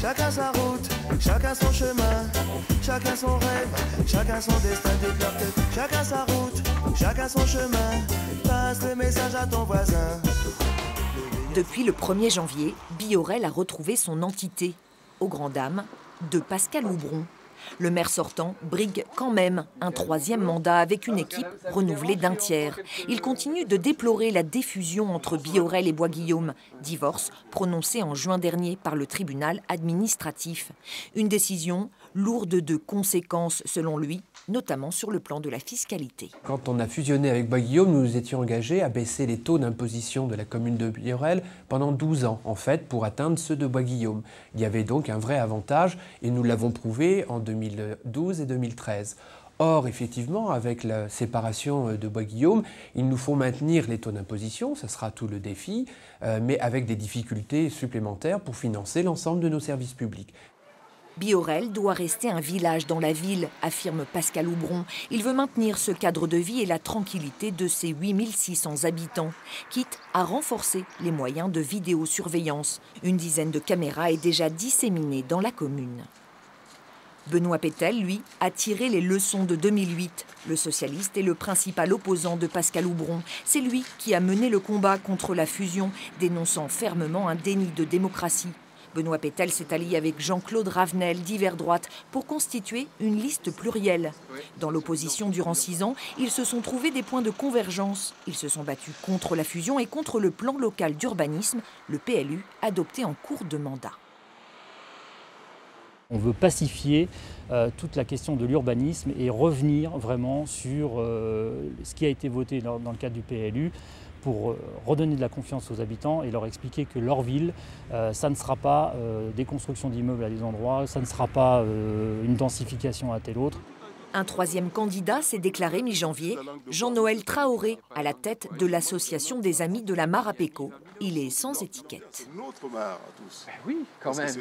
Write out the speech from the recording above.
chacun sa route, chacun son chemin, chacun son rêve, chacun son destin déclaré. Chacun sa route, chacun son chemin, passe le message à ton voisin. Depuis le 1er janvier, Biorel a retrouvé son entité, aux grandes dames de Pascal Houbron. Le maire sortant brigue quand même un 3e mandat avec une équipe renouvelée d'un tiers. Il continue de déplorer la défusion entre Biorel et Bois-Guillaume, divorce prononcé en juin dernier par le tribunal administratif. Une décision lourde de conséquences selon lui, notamment sur le plan de la fiscalité. Quand on a fusionné avec Bois-Guillaume, nous nous étions engagés à baisser les taux d'imposition de la commune de Biorel pendant 12 ans, en fait, pour atteindre ceux de Bois-Guillaume. Il y avait donc un vrai avantage et nous l'avons prouvé en 2012 et 2013. Or, effectivement, avec la séparation de Bois-Guillaume, il nous faut maintenir les taux d'imposition, ce sera tout le défi, mais avec des difficultés supplémentaires pour financer l'ensemble de nos services publics. Biorel doit rester un village dans la ville, affirme Pascal Houbron. Il veut maintenir ce cadre de vie et la tranquillité de ses 8600 habitants, quitte à renforcer les moyens de vidéosurveillance. Une dizaine de caméras est déjà disséminée dans la commune. Benoît Pétel, lui, a tiré les leçons de 2008. Le socialiste est le principal opposant de Pascal Houbron. C'est lui qui a mené le combat contre la fusion, dénonçant fermement un déni de démocratie. Benoît Pétel s'est allié avec Jean-Claude Ravenel d'Hiver Droite pour constituer une liste plurielle. Dans l'opposition durant 6 ans, ils se sont trouvés des points de convergence. Ils se sont battus contre la fusion et contre le plan local d'urbanisme, le PLU, adopté en cours de mandat. On veut pacifier toute la question de l'urbanisme et revenir vraiment sur ce qui a été voté dans le cadre du PLU pour redonner de la confiance aux habitants et leur expliquer que leur ville, ça ne sera pas des constructions d'immeubles à des endroits, ça ne sera pas une densification à tel autre. Un 3e candidat s'est déclaré mi-janvier, Jean-Noël Traoré, à la tête de l'association des Amis de la Mare à Péco. Il est sans étiquette. Oui, quand même.